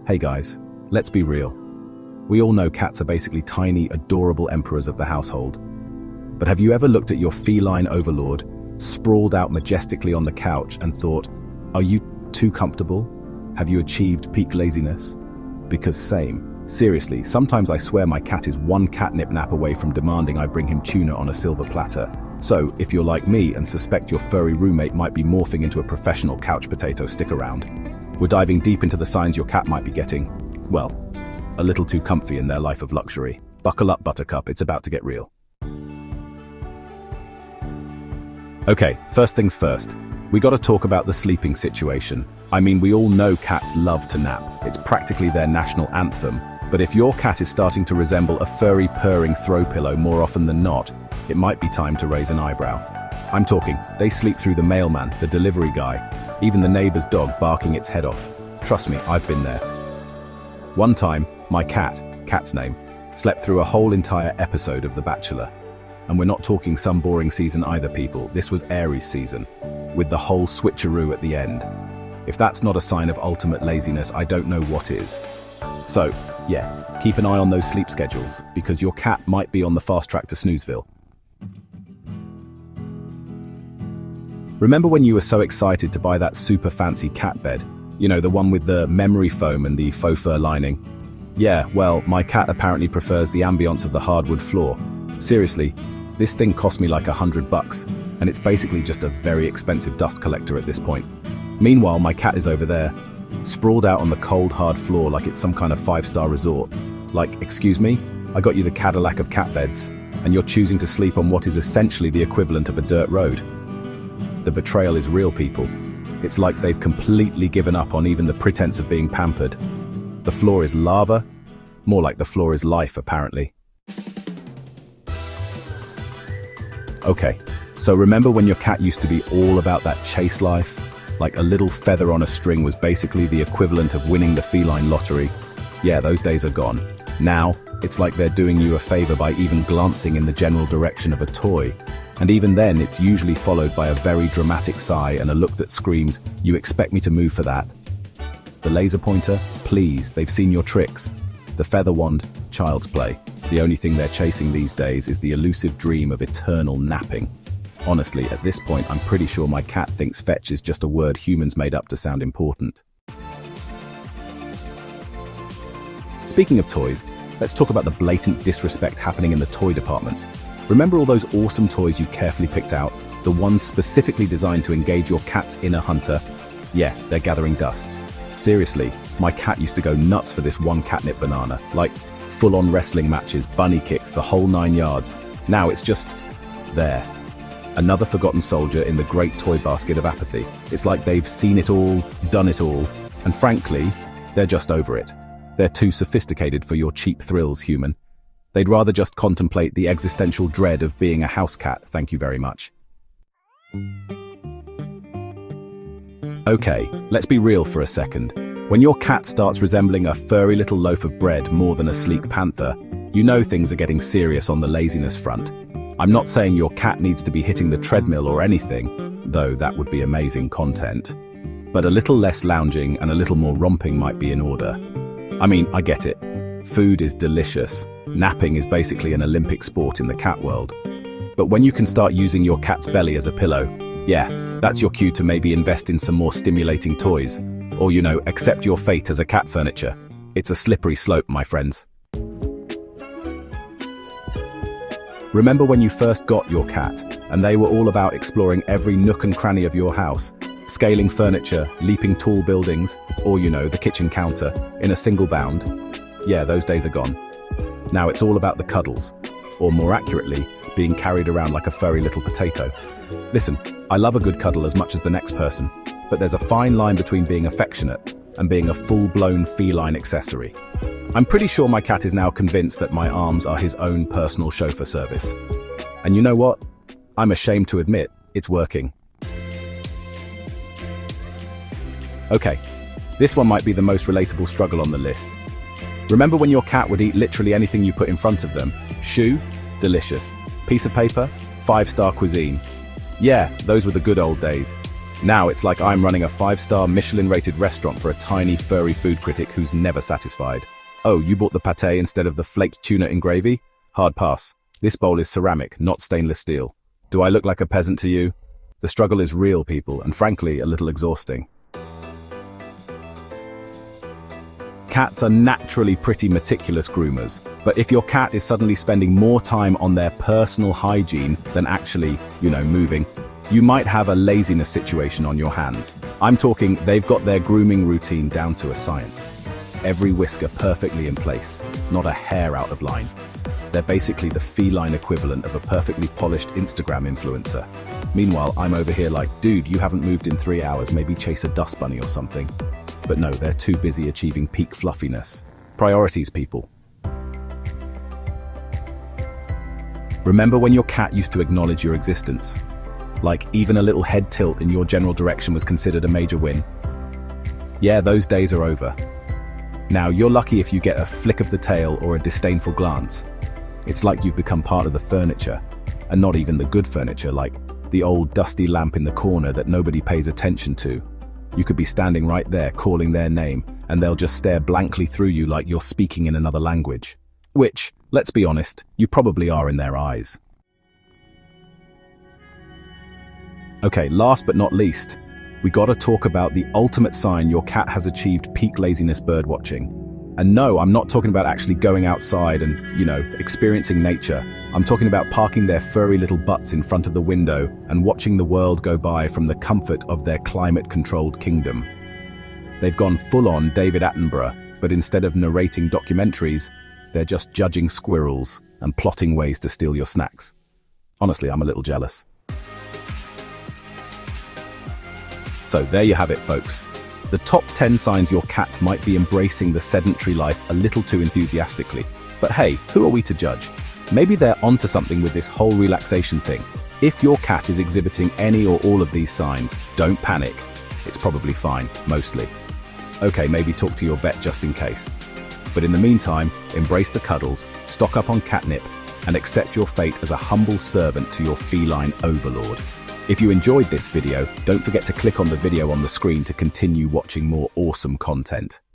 Hey guys, let's be real. We all know cats are basically tiny, adorable emperors of the household. But have you ever looked at your feline overlord, sprawled out majestically on the couch and thought, are you too comfortable? Have you achieved peak laziness? Because same. Seriously, sometimes I swear my cat is one catnip nap away from demanding I bring him tuna on a silver platter. So, if you're like me and suspect your furry roommate might be morphing into a professional couch potato, stick around. We're diving deep into the signs your cat might be getting, well, a little too comfy in their life of luxury. Buckle up, Buttercup, it's about to get real. Okay, first things first. We gotta talk about the sleeping situation. I mean, we all know cats love to nap. It's practically their national anthem. But if your cat is starting to resemble a furry, purring throw pillow more often than not, it might be time to raise an eyebrow. I'm talking, they sleep through the mailman, the delivery guy, even the neighbor's dog barking its head off. Trust me, I've been there. One time, my cat's name, slept through a whole entire episode of The Bachelor. And we're not talking some boring season either, people. This was Aries season, with the whole switcheroo at the end. If that's not a sign of ultimate laziness, I don't know what is. So, yeah, keep an eye on those sleep schedules, because your cat might be on the fast track to Snoozeville. Remember when you were so excited to buy that super fancy cat bed? You know, the one with the memory foam and the faux fur lining? Yeah, well, my cat apparently prefers the ambience of the hardwood floor. Seriously, this thing cost me like $100, and it's basically just a very expensive dust collector at this point. Meanwhile, my cat is over there, sprawled out on the cold, hard floor like it's some kind of five-star resort. Like, excuse me? I got you the Cadillac of cat beds, and you're choosing to sleep on what is essentially the equivalent of a dirt road. The betrayal is real, people. It's like they've completely given up on even the pretense of being pampered. The floor is lava, more like the floor is life, apparently. Okay, so remember when your cat used to be all about that chase life? Like a little feather on a string was basically the equivalent of winning the feline lottery. Yeah, those days are gone. Now, it's like they're doing you a favor by even glancing in the general direction of a toy. And even then, it's usually followed by a very dramatic sigh and a look that screams, "You expect me to move for that?" The laser pointer? Please, they've seen your tricks. The feather wand? Child's play. The only thing they're chasing these days is the elusive dream of eternal napping. Honestly, at this point, I'm pretty sure my cat thinks fetch is just a word humans made up to sound important. Speaking of toys, let's talk about the blatant disrespect happening in the toy department. Remember all those awesome toys you carefully picked out? The ones specifically designed to engage your cat's inner hunter? Yeah, they're gathering dust. Seriously, my cat used to go nuts for this one catnip banana. Like, full-on wrestling matches, bunny kicks, the whole 9 yards. Now it's just there. Another forgotten soldier in the great toy basket of apathy. It's like they've seen it all, done it all, and frankly, they're just over it. They're too sophisticated for your cheap thrills, human. They'd rather just contemplate the existential dread of being a house cat, thank you very much. Okay, let's be real for a second. When your cat starts resembling a furry little loaf of bread more than a sleek panther, you know things are getting serious on the laziness front. I'm not saying your cat needs to be hitting the treadmill or anything, though that would be amazing content. But a little less lounging and a little more romping might be in order. I mean, I get it. Food is delicious. Napping is basically an Olympic sport in the cat world. But when you can start using your cat's belly as a pillow, yeah, that's your cue to maybe invest in some more stimulating toys. Or, you know, accept your fate as a cat furniture. It's a slippery slope, my friends. Remember when you first got your cat, and they were all about exploring every nook and cranny of your house, scaling furniture, leaping tall buildings, or, you know, the kitchen counter, in a single bound? Yeah, those days are gone. Now it's all about the cuddles, or more accurately, being carried around like a furry little potato. Listen, I love a good cuddle as much as the next person, but there's a fine line between being affectionate and being a full-blown feline accessory. I'm pretty sure my cat is now convinced that my arms are his own personal chauffeur service. And you know what? I'm ashamed to admit, it's working. Okay, this one might be the most relatable struggle on the list. Remember when your cat would eat literally anything you put in front of them? Shoe? Delicious. Piece of paper? 5-star cuisine. Yeah, those were the good old days. Now it's like I'm running a 5-star Michelin-rated restaurant for a tiny, furry food critic who's never satisfied. Oh, you bought the pâté instead of the flaked tuna in gravy? Hard pass. This bowl is ceramic, not stainless steel. Do I look like a peasant to you? The struggle is real, people, and frankly, a little exhausting. Cats are naturally pretty meticulous groomers, but if your cat is suddenly spending more time on their personal hygiene than actually, moving, you might have a laziness situation on your hands. I'm talking they've got their grooming routine down to a science. Every whisker perfectly in place, not a hair out of line. They're basically the feline equivalent of a perfectly polished Instagram influencer. Meanwhile, I'm over here like, dude, you haven't moved in 3 hours, maybe chase a dust bunny or something. But no, they're too busy achieving peak fluffiness. Priorities, people. Remember when your cat used to acknowledge your existence? Like, even a little head tilt in your general direction was considered a major win? Yeah, those days are over. Now, you're lucky if you get a flick of the tail or a disdainful glance. It's like you've become part of the furniture, and not even the good furniture, like the old dusty lamp in the corner that nobody pays attention to. You could be standing right there, calling their name, and they'll just stare blankly through you like you're speaking in another language. Which, let's be honest, you probably are in their eyes. Okay, last but not least, we gotta talk about the ultimate sign your cat has achieved peak laziness birdwatching. And no, I'm not talking about actually going outside and, experiencing nature. I'm talking about parking their furry little butts in front of the window and watching the world go by from the comfort of their climate-controlled kingdom. They've gone full-on David Attenborough, but instead of narrating documentaries, they're just judging squirrels and plotting ways to steal your snacks. Honestly, I'm a little jealous. So there you have it, folks. The top 10 signs your cat might be embracing the sedentary life a little too enthusiastically. But hey, who are we to judge? Maybe they're onto something with this whole relaxation thing. If your cat is exhibiting any or all of these signs, don't panic. It's probably fine, mostly. Okay, maybe talk to your vet just in case. But in the meantime, embrace the cuddles, stock up on catnip, and accept your fate as a humble servant to your feline overlord. If you enjoyed this video, don't forget to click on the video on the screen to continue watching more awesome content.